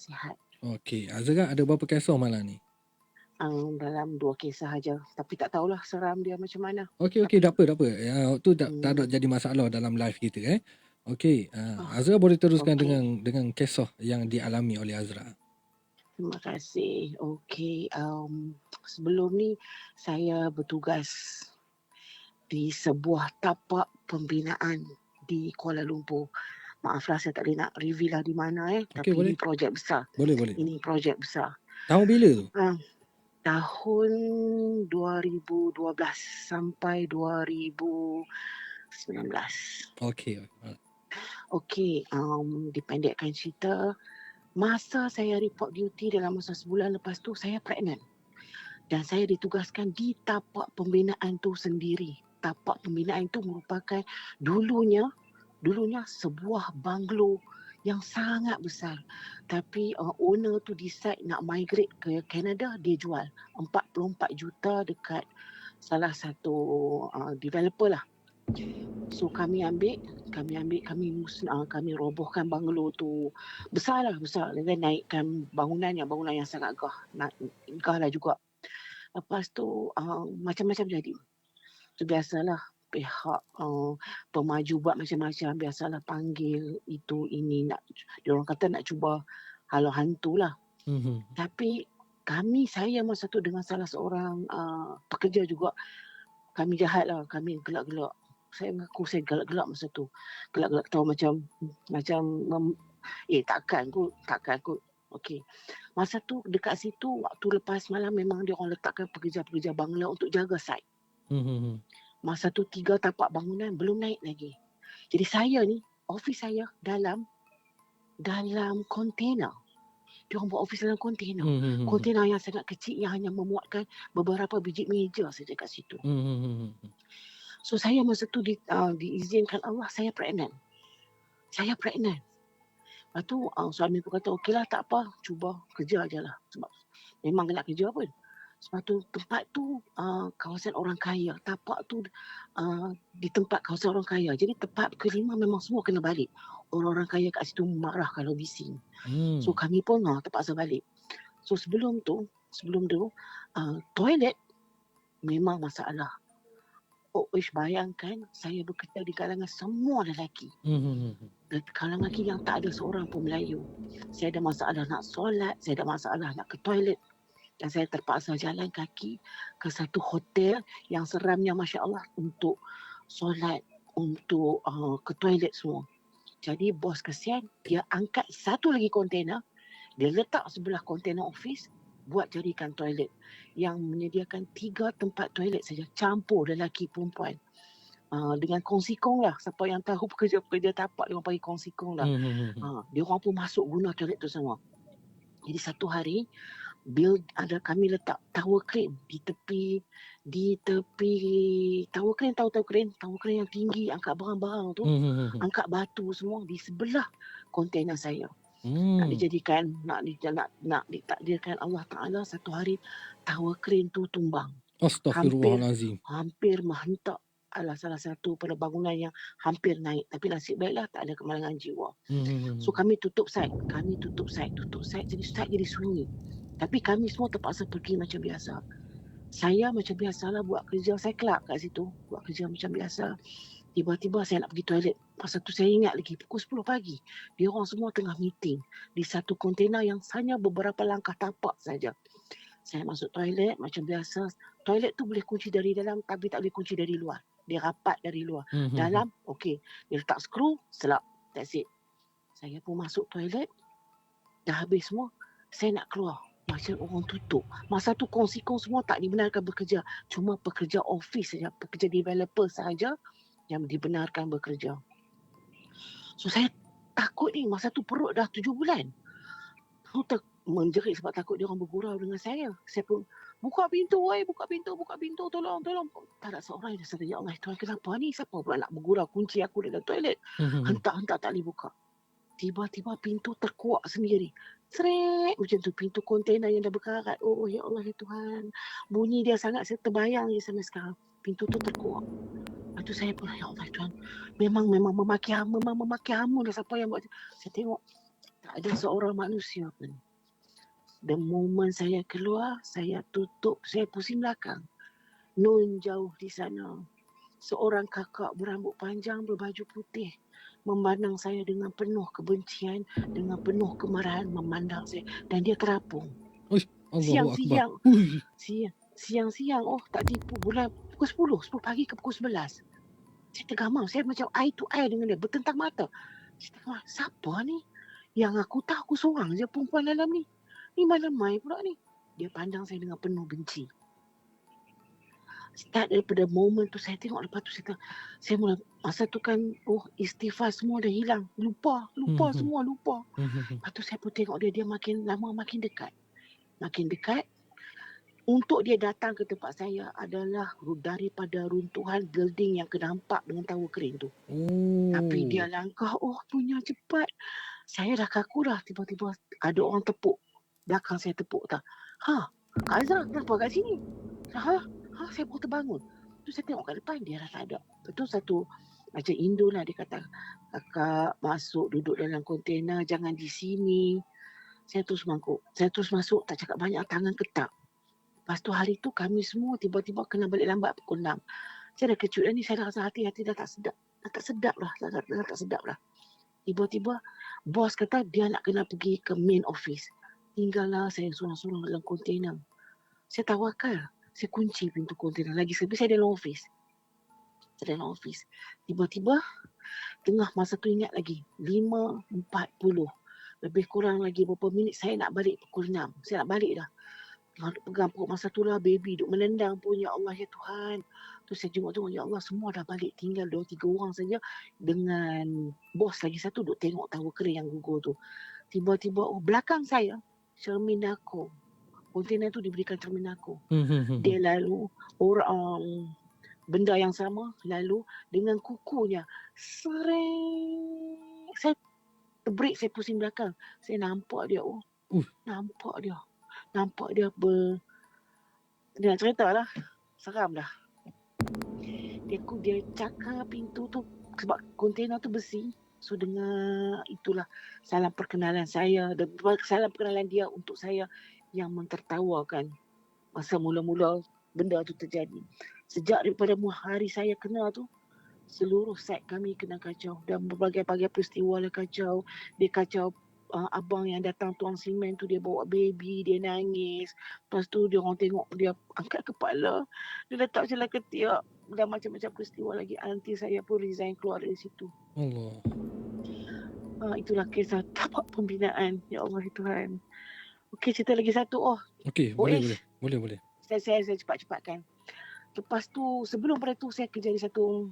sihat. Okey, Azra ada berapa kisah malam ni? Dalam 2 kisah aja, tapi tak tahulah seram dia macam mana. Okey, Tapi tak apa. Tu tak ada hmm, jadi masalah dalam live kita, Okey, oh, Azra boleh teruskan okey. dengan kisah yang dialami oleh Azra. Terima kasih. Okey, sebelum ni saya bertugas di sebuah tapak pembinaan di Kuala Lumpur. Maaflah saya tak boleh nak reveal lah di mana Okey, tapi boleh? ini projek besar. Boleh. Ini projek besar. Tahun bila tu? Tahun 2012 sampai 2019. Okey. Okey, dipendekkan cerita, masa saya report duty dalam masa sebulan lepas tu saya pregnant. Dan saya ditugaskan di tapak pembinaan tu sendiri. Tapak pembinaan itu merupakan dulunya sebuah banglo yang sangat besar. Tapi owner tu decide nak migrate ke Canada, dia jual 44 juta dekat salah satu developer lah. So kami robohkan banglo tu. Besar dan naikkan bangunan yang sangat gah lah juga. Lepas tu macam-macam jadi. So biasalah pihak pemaju buat macam-macam, biasalah panggil itu ini, nak diorang kata nak cuba halau hantu lah. Tapi saya masa tu dengan salah seorang pekerja juga, kami jahat lah, kami gelak-gelak. Saya mengaku saya gelak-gelak masa tu. Gelak-gelak tahu macam takkan kot. Okey. Masa tu dekat situ, waktu lepas malam memang dia orang letakkan pekerja-pekerja bangla untuk jaga site. Masa tu 3 tapak bangunan belum naik lagi. Jadi saya ni, office saya dalam kontainer. Dia orang buat office dalam kontainer. Kontainer yang sangat kecil yang hanya memuatkan beberapa biji meja saja kat situ. So saya masa tu diizinkan Allah, saya pregnant. Lepas tu suami pun kata okeylah, tak apa, cuba kerja je lah. Sebab memang nak kerja pun. Sebab tu tempat tu kawasan orang kaya. Tapak tu di tempat kawasan orang kaya. Jadi tempat kelima memang semua kena balik. Orang-orang kaya kat situ marah kalau bising. So kami pun terpaksa balik. So sebelum tu toilet memang masalah. Bayangkan saya bekerja di kalangan semua lelaki. Kalangan lelaki yang tak ada seorang pun Melayu. Saya ada masalah nak solat, saya ada masalah nak ke toilet. Dan saya terpaksa jalan kaki ke satu hotel yang seramnya Masya Allah untuk solat, untuk ke toilet semua. Jadi bos kesian, dia angkat satu lagi kontainer, dia letak sebelah kontainer office, buat jadikan toilet yang menyediakan 3 tempat toilet saja, campur lelaki perempuan. Dengan kongsikong lah. Siapa yang tahu pekerja-pekerja tapak, dia orang panggil kongsikong lah. Dia orang pun masuk guna toilet tu semua. Jadi satu hari, kami letak tower crane di tepi tower crane, tower crane yang tinggi, angkat barang-barang tu, angkat batu semua di sebelah kontainer saya. Nak dijadikan, nak ditakdirkan Allah Ta'ala, satu hari tower crane tu tumbang. Astaghfirullahalazim. Hampir menghentak salah satu pada bangunan yang hampir naik. Tapi nasib baiklah tak ada kemalangan jiwa. So kami tutup site. Jadi site jadi sunyi. Tapi kami semua terpaksa pergi macam biasa. Saya macam biasalah buat kerja, saya kelab kat situ, buat kerja macam biasa. Tiba-tiba saya nak pergi toilet. Masa tu saya ingat lagi, pukul 10 pagi. Dia orang semua tengah meeting di satu kontainer yang hanya beberapa langkah tapak saja. Saya masuk toilet macam biasa. Toilet tu boleh kunci dari dalam tapi tak boleh kunci dari luar. Dia rapat dari luar. Dalam, okey. Dia letak skru, selap. That's it. Saya pun masuk toilet. Dah habis semua. Saya nak keluar. Macam orang tutup. Masa tu kongsi-kong semua tak dibenarkan bekerja. Cuma pekerja office saja, pekerja developer saja yang dibenarkan bekerja. So saya takut ni. Masa tu perut dah 7 bulan. Aku menjerit sebab takut dia orang bergurau dengan saya. Saya pun buka pintu, tolong. Tak ada seorang yang kata, ya Allah Tuhan, kenapa ni? Siapa pula nak bergurau kunci aku dalam toilet? Hentak-hentak tak boleh buka. Tiba-tiba pintu terkuak sendiri. Seret macam tu, pintu kontainer yang dah berkarat. Oh ya Allah ya Tuhan, bunyi dia sangat, saya terbayang je sampai sekarang. Pintu tu terkuak. Lepas tu saya pun, ya Allah Tuhan, memang memaki hama dah, siapa yang buat. Saya tengok Tak ada seorang manusia pun. The moment saya keluar, saya tutup, saya pusing belakang. Nun jauh di sana. Seorang kakak berambut panjang, berbaju putih, memandang saya dengan penuh kebencian, dengan penuh kemarahan memandang saya. Dan dia terapung. Uish, Allahu Akbar. Siang-siang. Ui. Siang-siang, tak tipu. Bulan pukul 10 pagi ke pukul 11. Saya tergamam. Saya macam eye to eye dengan dia. Bertentang mata. Saya tergamam. Siapa ni? Yang aku tahu aku seorang je perempuan dalam ni. Ni mana mai pula ni? Dia pandang saya dengan penuh benci. Start daripada moment tu saya tengok, lepas tu saya mula, masa tu kan istighfar semua dah hilang. Lupa semua, lupa. Lepas tu saya pun tengok dia makin lama makin dekat. Makin dekat. Untuk dia datang ke tempat saya adalah daripada runtuhan building yang nampak dengan tawa kering tu. Tapi dia langkah, punya cepat. Saya dah kaku dah, tiba-tiba ada orang tepuk. Belakang saya tepuk tak. Kak Azra, kenapa kat sini? Saya baru terbangun. Tu saya tengok kat depan, dia dah tak ada. Betul satu macam Indo lah, dia kata, kakak masuk duduk dalam kontena, jangan di sini. Saya terus masuk, tak cakap banyak, tangan ketak. Lepas tu hari tu kami semua tiba-tiba kena balik lambat pukul 6. Saya dah kejut dah ni, saya dah rasa hati dah tak sedap. Dah tak sedap lah. Tiba-tiba bos kata dia nak kena pergi ke main office. Tinggallah saya sorang-sorang dalam kontena. Saya tawakal. Saya kunci pintu kontena. Lagi sekali saya dalam office. Tiba-tiba tengah masa tu ingat lagi 5.40. Lebih kurang lagi beberapa minit saya nak balik pukul 6. Saya nak balik dah. Pegang perut masa tu lah, baby duk menendang pun. Ya Allah, ya Tuhan. Tu saya tengok, ya Allah, semua dah balik. Tinggal 2-3 orang saja. Dengan bos lagi satu duk tengok tawa kering yang gugur tu. Tiba-tiba, belakang saya, cermin aku. Kontena tu diberikan cermin aku. Dia lalu, benda yang sama, lalu dengan kukunya. Sering. Saya terbreak, saya pusing belakang. Saya nampak dia, Nampak dia dia nak cerita lah. Seram dah. Dia cakap pintu tu sebab kontena tu besi. So dengar itulah salam perkenalan saya. Salam perkenalan dia untuk saya yang mentertawakan masa mula-mula benda tu terjadi. Sejak daripada hari saya kena tu, seluruh site kami kena kacau. Dan berbagai-bagai peristiwa lah kacau. Dia kacau abang yang datang tuang simen tu, dia bawa baby, dia nangis. Lepas tu dia orang tengok, dia angkat kepala, dia letak celah ketiak dan macam-macam peristiwa lagi. Aunty saya pun resign keluar dari situ. Allah. Itulah kisah tapak pembinaan. Ya Allah, Tuhan. Okey, cerita lagi satu. Okey, boleh. Saya cepat-cepatkan. Lepas tu, sebelum pada tu saya kerja di satu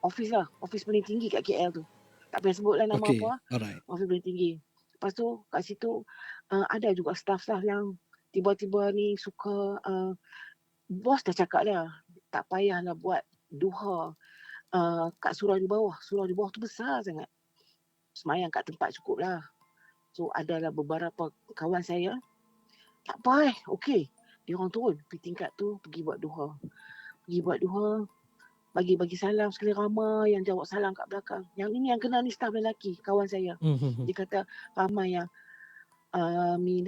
office lah. Office paling tinggi kat KL tu. Tak payah sebutlah nama apa. Alright. Office paling tinggi. Lepas tu kat situ ada juga staff-staff yang tiba-tiba ni suka, bos dah cakap dah, tak payahlah buat duha kat surau di bawah. Surau di bawah tu besar sangat. Semayang kat tempat cukup lah. So adalah beberapa kawan saya, tak apa okey. Dia orang turun pergi tingkat tu, pergi buat duha. Bagi salam sekali ramai yang jawab salam kat belakang. Yang ini yang kena ni staff lelaki, kawan saya. Dia kata ramai yang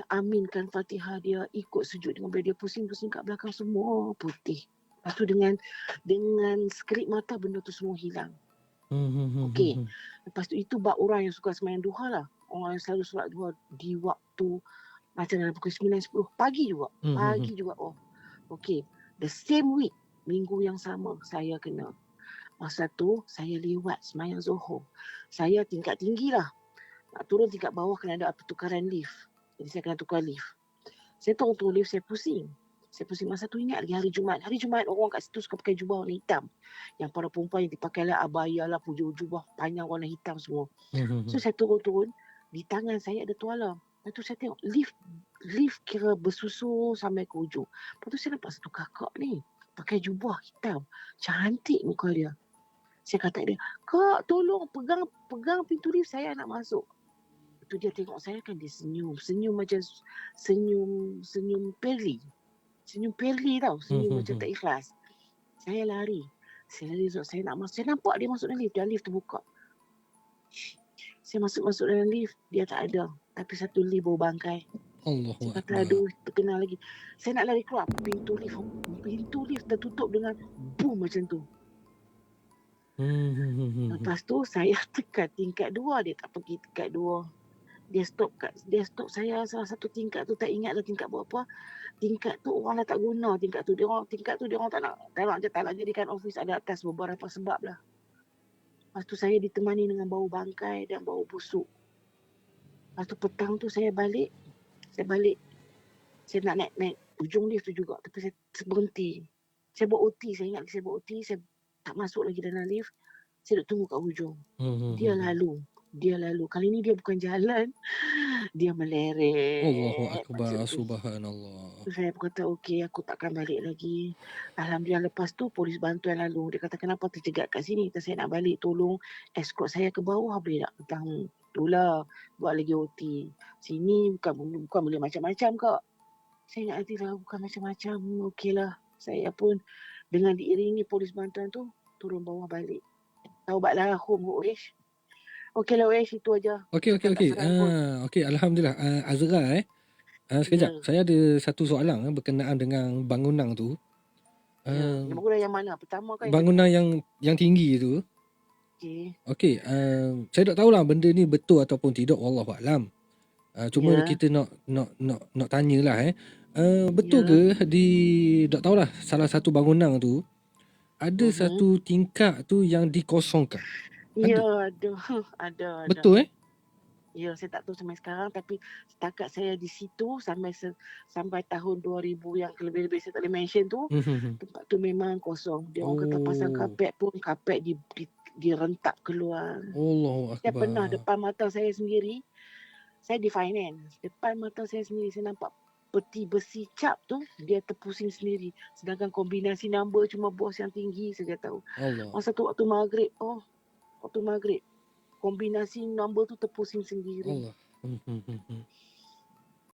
aminkan Fatihah dia, ikut sujud dengan dia pusing-pusing kat belakang, semua putih. Lepas tu dengan sekelip mata benda tu semua hilang. Okey. Lepas tu itu bab orang yang suka sembahyang duha lah. Orang yang selalu solat duha di waktu macam dalam pukul 9-10 pagi juga. Okey. The same week, minggu yang sama saya kena. Masa tu saya lewat sembahyang Zuhur. Saya tingkat tinggi lah. Nak turun tingkat bawah kena ada pertukaran lift. Jadi saya kena tukar lift. Saya turun lift, saya pusing. Masa tu ingat lagi hari Jumaat. Hari Jumaat orang kat situ suka pakai jubah warna hitam. Yang para perempuan yang dipakailah abaya lah, jubah panjang warna hitam semua. So saya turun, di tangan saya ada tuala. Lepas tu saya tengok lift kira bersusun sampai ke ujung. Lepas tu saya nampak satu kakak ni pakai jubah hitam. Cantik muka dia. Saya kata dia, "Kak, tolong pegang pintu lift, saya nak masuk." Tu dia tengok saya kan, dia senyum macam senyum perli. Senyum perli tau, senyum macam tak ikhlas. Saya lari sebab saya nak masuk. Saya nampak dia masuk dalam lift, dan lift terbuka. Saya masuk dalam lift, dia tak ada. Tapi satu lift bau bangkai. Allahu Saya kata, Akbar. aduh, terkenal lagi. Saya nak lari keluar. Pintu lift tertutup dengan boom macam tu. Lepas tu, saya tekan tingkat 2. Dia tak pergi tingkat 2. Dia stop saya salah satu tingkat tu. Tak ingat dah tingkat berapa. Tingkat tu orang dah tak guna. Tingkat tu dia orang tak nak jadikan office. Ada atas beberapa sebab lah. Lepas tu saya ditemani dengan bau bangkai dan bau busuk. Lepas tu petang tu saya balik. Saya nak naik ujung lift tu juga. Tapi saya berhenti. Saya buat OT. Saya ingat saya buat OT. Saya tak masuk lagi dalam lift. Saya duduk tunggu kat ujung. Dia lalu. Kali ni dia bukan jalan. Dia meleret. Allahu Akbar. Subhanallah. Saya kata, okey, aku takkan balik lagi. Alhamdulillah, lepas tu polis bantuan lalu. Dia kata, kenapa terjegat kat sini? Kata, saya nak balik, tolong escort saya ke bawah, boleh tak? Kata, itulah, buat lagi OT. Sini bukan boleh macam-macam, Kak. Saya ingat hati lah, bukan macam-macam. Okeylah. Saya pun dengan diiringi polis bantuan tu, turun bawah balik. Taubatlah home, Uish. Okeylah, Uish, itu aja. Okey. Okey, alhamdulillah. Azra sekejap. Ya. Saya ada satu soalan berkenaan dengan bangunan tu. Bangunan yang mana? Pertama kan? Bangunan yang tinggi tu. Okey, saya tak tahulah benda ni betul ataupun tidak, wallahu alam. Cuma kita nak tanyalah betul ke tak tahulah salah satu bangunan tu ada satu tingkat tu yang dikosongkan? Ya, ada. Betul Ya, saya tak tahu sampai sekarang, tapi setakat saya di situ sampai tahun 2000 yang lebih-lebih saya tak boleh mention tu, tempat tu memang kosong. Dia orang kata pasang kapet pun, kapet direntak keluar. Allahu Saya Akbar. pernah depan mata saya sendiri, saya di finance, depan mata saya sendiri saya nampak peti besi cap tu dia terpusing sendiri, sedangkan kombinasi number cuma bos yang tinggi saja tahu. Masa tu waktu maghrib, kombinasi nombor tu terpusing sendiri. Allah.